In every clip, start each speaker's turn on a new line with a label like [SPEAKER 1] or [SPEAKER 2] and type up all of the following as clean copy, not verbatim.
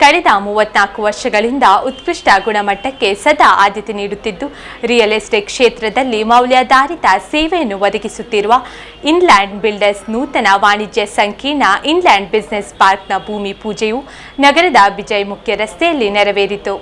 [SPEAKER 1] ಕಳೆದ 34 ವರ್ಷಗಳಿಂದ ಉತ್ಕೃಷ್ಟ ಗುಣಮಟ್ಟಕ್ಕೆ ಸದಾ ಆದ್ಯತೆ ನೀಡುತ್ತಿದ್ದು ರಿಯಲ್ ಎಸ್ಟೇಟ್ ಕ್ಷೇತ್ರದಲ್ಲಿ ಮೌಲ್ಯಾಧಾರಿತ ಸೇವೆಯನ್ನು ಒದಗಿಸುತ್ತಿರುವ ಇನ್ಲ್ಯಾಂಡ್ ಬಿಲ್ಡರ್ಸ್ ನೂತನ ವಾಣಿಜ್ಯ ಸಂಕೀರ್ಣ ಇನ್ಲ್ಯಾಂಡ್ ಬಿಸಿನೆಸ್ ಪಾರ್ಕ್ನ ಭೂಮಿ ಪೂಜೆಯು ನಗರದ ಬಿಜೈ ಮುಖ್ಯ ರಸ್ತೆಯಲ್ಲಿ ನೆರವೇರಿತು.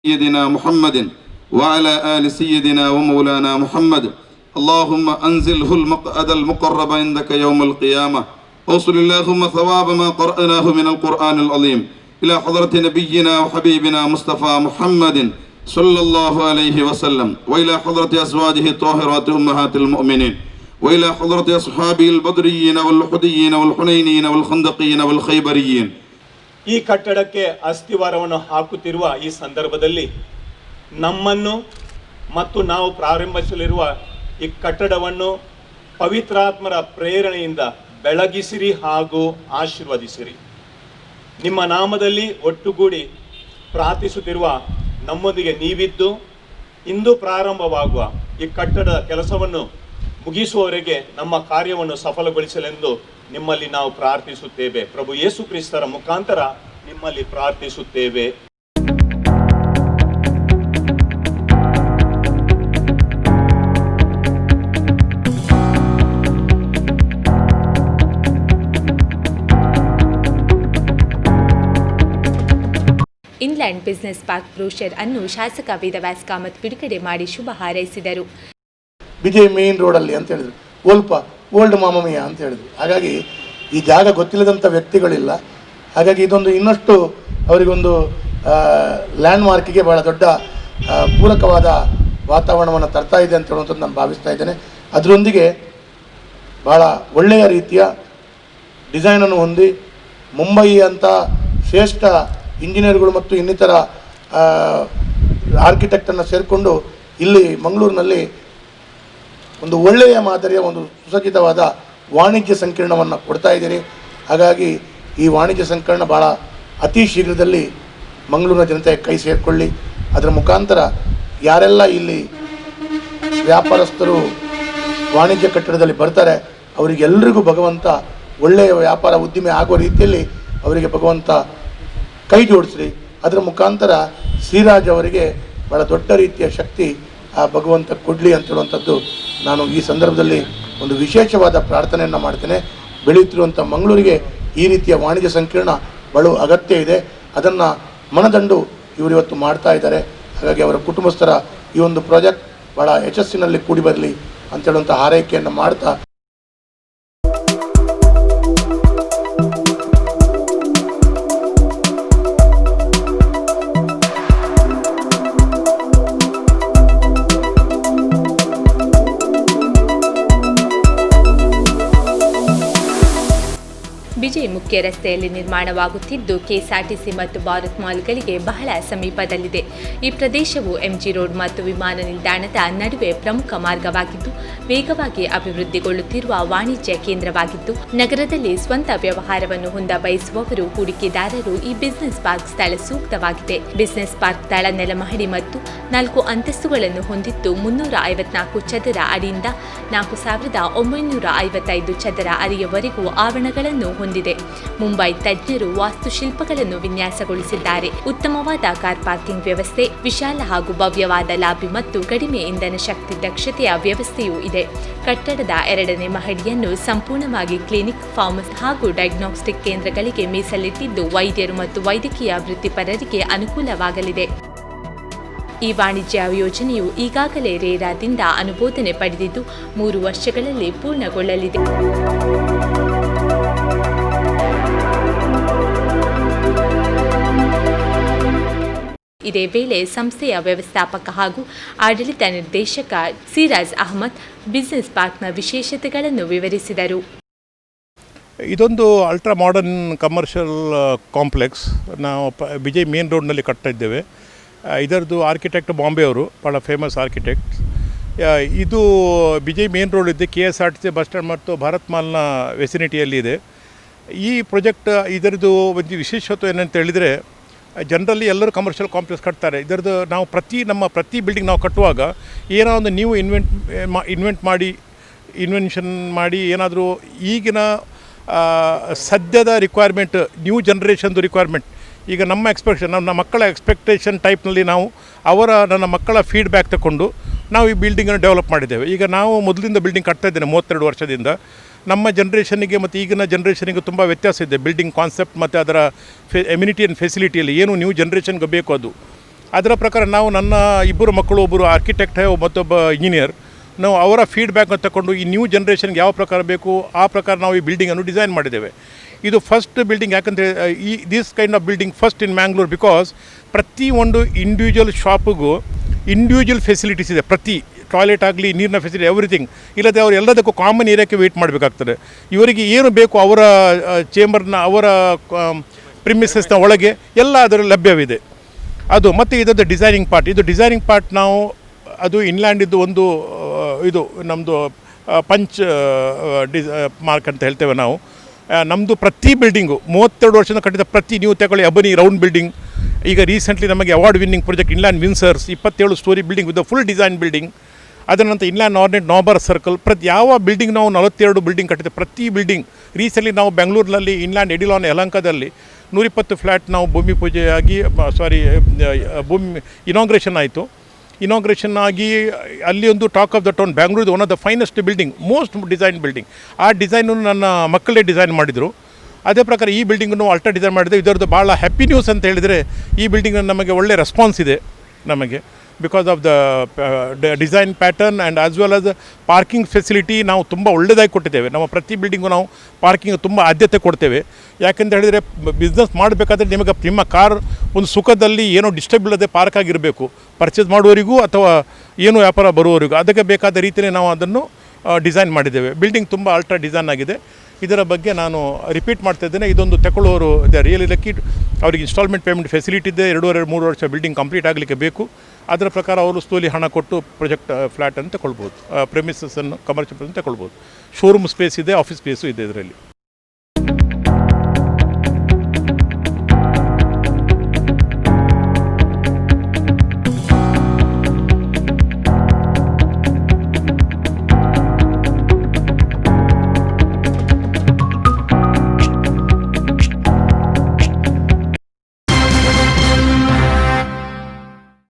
[SPEAKER 2] سيدنا محمد وعلى آل سيدنا ومولانا محمد اللهم أنزله المقعد المقرب عندك يوم القيامة وصل اللهم ثواب ما قرأناه من القرآن العظيم إلى حضرة نبينا وحبيبنا مصطفى محمد صلى الله عليه وسلم وإلى حضرة أزواجه الطاهرات أمهات المؤمنين وإلى حضرة أصحابه البدريين والحديين والحنينين والخندقين والخيبريين.
[SPEAKER 3] ಈ ಕಟ್ಟಡಕ್ಕೆ ಅಸ್ಥಿವಾರವನ್ನು ಹಾಕುತ್ತಿರುವ ಈ ಸಂದರ್ಭದಲ್ಲಿ ನಮ್ಮನ್ನು ಮತ್ತು ನಾವು ಪ್ರಾರಂಭಿಸಲಿರುವ ಈ ಕಟ್ಟಡವನ್ನು ಪವಿತ್ರಾತ್ಮರ ಪ್ರೇರಣೆಯಿಂದ ಬೆಳಗಿಸಿರಿ ಹಾಗೂ ಆಶೀರ್ವದಿಸಿರಿ. ನಿಮ್ಮ ನಾಮದಲ್ಲಿ ಒಟ್ಟುಗೂಡಿ ಪ್ರಾರ್ಥಿಸುತ್ತಿರುವ ನಮ್ಮೊಂದಿಗೆ ನೀವಿದ್ದು ಇಂದು ಪ್ರಾರಂಭವಾಗುವ ಈ ಕಟ್ಟಡದ ಕೆಲಸವನ್ನು ಮುಗಿಸುವವರೆಗೆ ನಮ್ಮ ಕಾರ್ಯವನ್ನು ಸಫಲಗೊಳಿಸಲೆಂದು ನಿಮ್ಮಲ್ಲಿ ನಾವು ಪ್ರಾರ್ಥಿಸುತ್ತೇವೆ. ಪ್ರಭು ಯೇಸು ಕ್ರಿಸ್ತರ ಮುಖಾಂತರ ನಿಮ್ಮಲ್ಲಿ ಪ್ರಾರ್ಥಿಸುತ್ತೇವೆ.
[SPEAKER 1] ಇನ್ಲ್ಯಾಂಡ್ ಬಿಸಿನೆಸ್ ಪಾರ್ಕ್ ಬ್ರೋಷರ್ ಅನ್ನು ಶಾಸಕ ವೇದವ್ಯಾಸ್ ಕಾಮತ್ ಬಿಡುಗಡೆ ಮಾಡಿ ಶುಭ ಹಾರೈಸಿದರು.
[SPEAKER 4] ಬಿಜೈ ಮೇನ್ ರೋಡಲ್ಲಿ ಅಂತ ಹೇಳಿದ್ರು, ಓಲ್ಡ್ ಮಾಮಮಿಯ ಅಂತ ಹೇಳಿದ್ರು. ಹಾಗಾಗಿ ಈ ಜಾಗ ಗೊತ್ತಿಲ್ಲದಂಥ ವ್ಯಕ್ತಿಗಳಿಲ್ಲ. ಹಾಗಾಗಿ ಇದೊಂದು ಇನ್ನಷ್ಟು ಅವರಿಗೊಂದು ಲ್ಯಾಂಡ್ ಮಾರ್ಕಿಗೆ ಭಾಳ ದೊಡ್ಡ ಪೂರಕವಾದ ವಾತಾವರಣವನ್ನು ತರ್ತಾ ಇದೆ ಅಂತ ಹೇಳುವಂಥದ್ದು ನಾನು ಭಾವಿಸ್ತಾ ಇದ್ದೇನೆ. ಅದರೊಂದಿಗೆ ಭಾಳ ಒಳ್ಳೆಯ ರೀತಿಯ ಡಿಸೈನನ್ನು ಹೊಂದಿ ಮುಂಬೈ ಅಂತ ಶ್ರೇಷ್ಠ ಇಂಜಿನಿಯರ್ಗಳು ಮತ್ತು ಇನ್ನಿತರ ಆರ್ಕಿಟೆಕ್ಟನ್ನು ಸೇರಿಕೊಂಡು ಇಲ್ಲಿ ಮಂಗಳೂರಿನಲ್ಲಿ ಒಂದು ಒಳ್ಳೆಯ ಮಾದರಿಯ ಒಂದು ಸುಸಜ್ಜಿತವಾದ ವಾಣಿಜ್ಯ ಸಂಕೀರ್ಣವನ್ನು ಕೊಡ್ತಾ ಇದ್ದೀರಿ. ಹಾಗಾಗಿ ಈ ವಾಣಿಜ್ಯ ಸಂಕೀರ್ಣ ಭಾಳ ಅತಿ ಶೀಘ್ರದಲ್ಲಿ ಮಂಗಳೂರಿನ ಜನತೆ ಕೈ ಸೇರಿಕೊಳ್ಳಿ. ಅದರ ಮುಖಾಂತರ ಯಾರೆಲ್ಲ ಇಲ್ಲಿ ವ್ಯಾಪಾರಸ್ಥರು ವಾಣಿಜ್ಯ ಕಟ್ಟಡದಲ್ಲಿ ಬರ್ತಾರೆ ಅವರಿಗೆಲ್ಲರಿಗೂ ಭಗವಂತ ಒಳ್ಳೆಯ ವ್ಯಾಪಾರ ಉದ್ದಿಮೆ ಆಗುವ ರೀತಿಯಲ್ಲಿ ಅವರಿಗೆ ಭಗವಂತ ಕೈ ಜೋಡಿಸ್ರಿ. ಅದರ ಮುಖಾಂತರ ಶ್ರೀರಾಜ್ ಅವರಿಗೆ ಭಾಳ ದೊಡ್ಡ ರೀತಿಯ ಶಕ್ತಿ ಆ ಭಗವಂತ ಕೊಡಲಿ ಅಂತ ಹೇಳುವಂಥದ್ದು ನಾನು ಈ ಸಂದರ್ಭದಲ್ಲಿ ಒಂದು ವಿಶೇಷವಾದ ಪ್ರಾರ್ಥನೆಯನ್ನು ಮಾಡ್ತೇನೆ. ಬೆಳೆಯುತ್ತಿರುವಂಥ ಮಂಗಳೂರಿಗೆ ಈ ರೀತಿಯ ವಾಣಿಜ್ಯ ಸಂಕೀರ್ಣ ಬಹಳ ಅಗತ್ಯ ಇದೆ. ಅದನ್ನು ಮನದಂಡು ಇವರು ಇವತ್ತು ಮಾಡ್ತಾ ಇದ್ದಾರೆ. ಹಾಗಾಗಿ ಅವರ ಕುಟುಂಬಸ್ಥರ ಈ ಒಂದು ಪ್ರಾಜೆಕ್ಟ್ ಭಾಳ ಯಶಸ್ಸಿನಲ್ಲಿ ಕೂಡಿ ಬರಲಿ ಅಂತ ಹೇಳುವಂಥ ಹಾರೈಕೆಯನ್ನು ಮಾಡ್ತಾ
[SPEAKER 1] ಬಿಜೈ ಮುಖ್ಯ ರಸ್ತೆಯಲ್ಲಿ ನಿರ್ಮಾಣವಾಗುತ್ತಿದ್ದು ಕೆಎಸ್ಆರ್ಟಿಸಿ ಮತ್ತು ಭಾರತ್ ಮಾಲ್ಗಳಿಗೆ ಬಹಳ ಸಮೀಪದಲ್ಲಿದೆ. ಈ ಪ್ರದೇಶವು ಎಂಜಿ ರೋಡ್ ಮತ್ತು ವಿಮಾನ ನಿಲ್ದಾಣದ ನಡುವೆ ಪ್ರಮುಖ ಮಾರ್ಗವಾಗಿದ್ದು ವೇಗವಾಗಿ ಅಭಿವೃದ್ಧಿಗೊಳ್ಳುತ್ತಿರುವ ವಾಣಿಜ್ಯ ಕೇಂದ್ರವಾಗಿದ್ದು ನಗರದಲ್ಲಿ ಸ್ವಂತ ವ್ಯವಹಾರವನ್ನು ಹೊಂದ ಬಯಸುವವರು ಹೂಡಿಕೆದಾರರು ಈ ಬಿಸಿನೆಸ್ ಪಾರ್ಕ್ ಸ್ಥಳ ಸೂಕ್ತವಾಗಿದೆ. ಬಿಸಿನೆಸ್ ಪಾರ್ಕ್ ತಳ ನೆಲಮಹಡಿ ಮತ್ತು 4 ಅಂತಸ್ತುಗಳನ್ನು ಹೊಂದಿದ್ದು 354 ಚದರ ಅಡಿಯಿಂದ 4955 ಚದರ ಅಡಿಯವರೆಗೂ ಆವರಣಗಳನ್ನು ಹೊಂದಿದೆ. ಮುಂಬೈ ತಜ್ಞರು ವಾಸ್ತುಶಿಲ್ಪಗಳನ್ನು ವಿನ್ಯಾಸಗೊಳಿಸಿದ್ದಾರೆ. ಉತ್ತಮವಾದ ಕಾರ್ ಪಾರ್ಕಿಂಗ್ ವ್ಯವಸ್ಥೆ, ವಿಶಾಲ ಹಾಗೂ ಭವ್ಯವಾದ ಲಾಬಿ ಮತ್ತು ಕಡಿಮೆ ಇಂಧನ ಶಕ್ತಿ ದಕ್ಷತೆಯ ವ್ಯವಸ್ಥೆಯೂ ಇದೆ. ಕಟ್ಟಡದ 2ನೇ ಮಹಡಿಯನ್ನು ಸಂಪೂರ್ಣವಾಗಿ ಕ್ಲಿನಿಕ್, ಫಾರ್ಮಸಿ ಹಾಗೂ ಡಯಾಗ್ನೋಸ್ಟಿಕ್ ಕೇಂದ್ರಗಳಿಗೆ ಮೀಸಲಿಟ್ಟಿದ್ದು ವೈದ್ಯರು ಮತ್ತು ವೈದ್ಯಕೀಯ ವೃತ್ತಿಪರರಿಗೆ ಅನುಕೂಲವಾಗಲಿದೆ. ಈ ವಾಣಿಜ್ಯ ಯೋಜನೆಯು ಈಗಾಗಲೇ ರೇರಾದಿಂದ ಅನುಮೋದನೆ ಪಡೆದಿದ್ದು 3 ವರ್ಷಗಳಲ್ಲಿ ಪೂರ್ಣಗೊಳ್ಳಲಿದೆ. ಇದೇ ವೇಳೆ ಸಂಸ್ಥೆಯ ವ್ಯವಸ್ಥಾಪಕ ಹಾಗೂ ಆಡಳಿತ ನಿರ್ದೇಶಕ ಸಿರಾಜ್ ಅಹಮದ್ ಬಿಸಿನೆಸ್ ಪಾರ್ಕ್ನ ವಿಶೇಷತೆಗಳನ್ನು ವಿವರಿಸಿದರು.
[SPEAKER 5] ಇದೊಂದು ಅಲ್ಟ್ರಾ ಮಾಡರ್ನ್ ಕಮರ್ಷಿಯಲ್ ಕಾಂಪ್ಲೆಕ್ಸ್ ನಾವು ಬಿಜೈ ಮೇನ್ ರೋಡ್ನಲ್ಲಿ ಕಟ್ತಾ ಇದ್ದೇವೆ. ಇದರದ್ದು ಆರ್ಕಿಟೆಕ್ಟ್ ಬಾಂಬೆ ಅವರು, ಭಾಳ ಫೇಮಸ್ ಆರ್ಕಿಟೆಕ್ಟ್. ಇದು ಬಿಜೈ ಮೇನ್ ರೋಡ್ ಇದೆ, KSRTC ಬಸ್ ಸ್ಟ್ಯಾಂಡ್ ಮತ್ತು ಭಾರತ್ ಮಾಲ್ನ ವೆಸಿನಿಟಿಯಲ್ಲಿ ಇದೆ. ಈ ಪ್ರಾಜೆಕ್ಟ್ ಇದರದ್ದು ಒಂದು ವಿಶೇಷತೆ ಏನಂತ ಹೇಳಿದರೆ, ಜನರಲ್ಲಿ ಎಲ್ಲರೂ ಕಮರ್ಷಿಯಲ್ ಕಾಂಪ್ಲೆಕ್ಸ್ ಕಟ್ತಾರೆ. ಇದರದ್ದು ನಾವು ನಮ್ಮ ಪ್ರತಿ ಬಿಲ್ಡಿಂಗ್ ನಾವು ಕಟ್ಟುವಾಗ ಏನೋ ಒಂದು ನೀವು ಇನ್ವೆನ್ಷನ್ ಮಾಡಿ ಏನಾದರೂ ಈಗಿನ ಸದ್ಯದ ರಿಕ್ವೈರ್ಮೆಂಟ್, ನ್ಯೂ ಜನ್ರೇಷನ್ದು ರಿಕ್ವೈರ್ಮೆಂಟ್, ಈಗ ನಮ್ಮ ನನ್ನ ಮಕ್ಕಳ ಎಕ್ಸ್ಪೆಕ್ಟೇಷನ್ ಟೈಪ್ನಲ್ಲಿ ನಾವು ನನ್ನ ಮಕ್ಕಳ ಫೀಡ್ಬ್ಯಾಕ್ ತಗೊಂಡು ನಾವು ಈ ಬಿಲ್ಡಿಂಗನ್ನು ಡೆವಲಪ್ ಮಾಡಿದ್ದೇವೆ. ಈಗ ನಾವು ಮೊದಲಿಂದ ಬಿಲ್ಡಿಂಗ್ ಕಟ್ತಾ ಇದ್ದೇನೆ 32 ವರ್ಷದಿಂದ. ನಮ್ಮ ಜನ್ರೇಷನಿಗೆ ಮತ್ತು ಈಗಿನ ಜನ್ರೇಷನಿಗೆ ತುಂಬ ವ್ಯತ್ಯಾಸ ಇದೆ. ಬಿಲ್ಡಿಂಗ್ ಕಾನ್ಸೆಪ್ಟ್ ಮತ್ತು ಅದರ ಎಮ್ಯುನಿಟಿ ಆ್ಯಂಡ್ ಫೆಸಿಲಿಟಿಯಲ್ಲಿ ಏನು ನ್ಯೂ ಜನ್ರೇಷನ್ಗೆ ಬೇಕು ಅದು. ಅದರ ಪ್ರಕಾರ ನಾವು ನನ್ನ 2 ಮಕ್ಕಳು, ಒಬ್ಬರು ಆರ್ಕಿಟೆಕ್ಟ್ ಮತ್ತೊಬ್ಬ ಇಂಜಿನಿಯರ್, ನಾವು ಅವರ ಫೀಡ್ಬ್ಯಾಕನ್ನು ತಗೊಂಡು ಈ ನ್ಯೂ ಜನ್ರೇಷನ್ಗೆ ಯಾವ ಪ್ರಕಾರ ಬೇಕು ಆ ಪ್ರಕಾರ ನಾವು ಈ ಬಿಲ್ಡಿಂಗನ್ನು ಡಿಸೈನ್ ಮಾಡಿದ್ದೇವೆ. ಇದು ಫಸ್ಟ್ ಬಿಲ್ಡಿಂಗ್. ಯಾಕಂದರೆ this kind of building first in Mangalore, because ಪ್ರತಿ ಒಂದು ಇಂಡಿವಿಜುವಲ್ ಶಾಪಿಗೂ ಇಂಡಿವಿಜುವಲ್ ಫೆಸಿಲಿಟೀಸ್ ಇದೆ. ಪ್ರತಿ ಟಾಯ್ಲೆಟ್ ಆಗಲಿ, ನೀರಿನ ಫೆಸಿಲಿಟಿ, ಎವ್ರಿಥಿಂಗ್. ಇಲ್ಲದೆ ಅವರು ಎಲ್ಲದಕ್ಕೂ ಕಾಮನ್ ಏರಿಯಾಕ್ಕೆ ವೆಯ್ಟ್ ಮಾಡಬೇಕಾಗ್ತದೆ. ಇವರಿಗೆ ಏನು ಬೇಕು ಅವರ ಚೇಂಬರ್ನ, ಅವರ ಪ್ರಿಮಿಸಸ್ನ ಒಳಗೆ ಎಲ್ಲ ಅದರ ಲಭ್ಯವಿದೆ. ಅದು ಮತ್ತು ಇದರದ್ದು ಡಿಸೈನಿಂಗ್ ಪಾರ್ಟ್. ಇದು ಡಿಸೈನಿಂಗ್ ಪಾರ್ಟ್ ನಾವು ಅದು ಇನ್ಲ್ಯಾಂಡಿದ್ದು ಒಂದು ಇದು ನಮ್ಮದು ಪಂಚ್ ಮಾರ್ಕ್ ಅಂತ ಹೇಳ್ತೇವೆ ನಾವು. ನಮ್ಮದು ಪ್ರತಿ ಬಿಲ್ಡಿಂಗು 32 ವರ್ಷದಿಂದ ಕಟ್ಟಿದ ಪ್ರತಿ, ನೀವು ತಗೊಳ್ಳಿ ಅಬನಿ ರೌಂಡ್ ಬಿಲ್ಡಿಂಗ್, ಈಗ ರೀಸೆಂಟ್ಲಿ ನಮಗೆ award winning project Inland Windsors 27 story building with full design building. ಅದರ ನಂತರ ಇನ್ಲ್ಯಾಂಡ್ ಆರ್ನೆಟ್ ನಾಬರ್ ಸರ್ಕಲ್, ಯಾವ ಬಿಲ್ಡಿಂಗ್ ನಾವು 42 ಬಿಲ್ಡಿಂಗ್ ಕಟ್ಟಿದೆ. ಪ್ರತಿ ಬಿಲ್ಡಿಂಗ್ ರೀಸೆಂಟ್ಲಿ ನಾವು ಬೆಂಗಳೂರಿನಲ್ಲಿ ಇನ್ಲ್ಯಾಂಡ್ ಎಡಿಲಾನ್ ಯಲಹಂಕದಲ್ಲಿ 120 ಫ್ಲ್ಯಾಟ್ ನಾವು ಭೂಮಿ ಪೂಜೆಯಾಗಿ ಭೂಮಿ ಇನಾಗ್ರೇಷನ್ ಆಯಿತು. ಇನಾಗ್ರೇಷನ್ ಆಗಿ ಅಲ್ಲಿ ಒಂದು talk of the town, Bangalore one of the finest building, most design building. ಆ ಡಿಸೈನನ್ನು ನನ್ನ ಮಕ್ಕಳೇ ಡಿಸೈನ್ ಮಾಡಿದರು. ಅದೇ ಪ್ರಕಾರ ಈ ಬಿಲ್ಡಿಂಗನ್ನು ಅಲ್ಟ್ರಾ ಡಿಸೈನ್ ಮಾಡಿದೆ. ಇದರದ್ದು ಭಾಳ ಹ್ಯಾಪಿ ನ್ಯೂಸ್ ಅಂತ ಹೇಳಿದರೆ, ಈ ಬಿಲ್ಡಿಂಗಲ್ಲಿ ನಮಗೆ ಒಳ್ಳೆ ರೆಸ್ಪಾನ್ಸ್ ಇದೆ ನಮಗೆ, because of the design pattern and as well as parking facility ನಾವು ತುಂಬ ಒಳ್ಳೆಯದಾಗಿ ಕೊಟ್ಟಿದ್ದೇವೆ. ನಮ್ಮ ಪ್ರತಿ ಬಿಲ್ಡಿಂಗು ನಾವು ಪಾರ್ಕಿಂಗ್ ತುಂಬ ಆದ್ಯತೆ ಕೊಡ್ತೇವೆ. ಯಾಕೆಂತ ಹೇಳಿದರೆ ಬಿಸ್ನೆಸ್ ಮಾಡಬೇಕಾದ್ರೆ ನಿಮ್ಮ ಕಾರ್ ಒಂದು ಸುಖದಲ್ಲಿ ಏನೋ ಡಿಸ್ಟರ್ಬ್ ಇಲ್ಲದೆ ಪಾರ್ಕ್ ಆಗಿರಬೇಕು, ಪರ್ಚೇಸ್ ಮಾಡುವವರಿಗೂ ಅಥವಾ ಏನು ವ್ಯಾಪಾರ ಬರುವವರಿಗೂ. ಅದಕ್ಕೆ ಬೇಕಾದ ರೀತಿಯೇ ನಾವು ಅದನ್ನು ಡಿಸೈನ್ ಮಾಡಿದ್ದೇವೆ. ಬಿಲ್ಡಿಂಗ್ ತುಂಬ ಅಲ್ಟ್ರಾ ಡಿಸೈನ್ ಆಗಿದೆ. ಇದರ ಬಗ್ಗೆ ನಾನು ರಿಪೀಟ್ ಮಾಡ್ತಾ ಇದ್ದೇನೆ. ಇದೊಂದು ತಗೊಳ್ಳೋರು ದ ರಿಯಲಿ ಲಕ್ಕಿ. ಅವರಿಗೆ ಇನ್ಸ್ಟಾಲ್ಮೆಂಟ್ ಪೇಮೆಂಟ್ ಫೆಸಿಲಿಟಿ ಇದೆ. 2-3 ವರ್ಷ ಬಿಲ್ಡಿಂಗ್ ಕಂಪ್ಲೀಟ್ ಆಗಲಿಕ್ಕೆ ಬೇಕು. ಅದರ ಪ್ರಕಾರ ಅವರು ಸ್ಥೂಲಿ ಹಣ ಕೊಟ್ಟು ಪ್ರಾಜೆಕ್ಟ್ ಫ್ಲ್ಯಾಟನ್ನು ತಗೊಳ್ಬೋದು, ಪ್ರೆಮಿಸಸ್ಸನ್ನು ಕಮರ್ಷಿಯಲ್ ತಗೊಳ್ಬೋದು. ಶೋರೂಮ್ ಸ್ಪೇಸ್ ಇದೆ, ಆಫೀಸ್ ಸ್ಪೇಸು ಇದೆ ಇದರಲ್ಲಿ.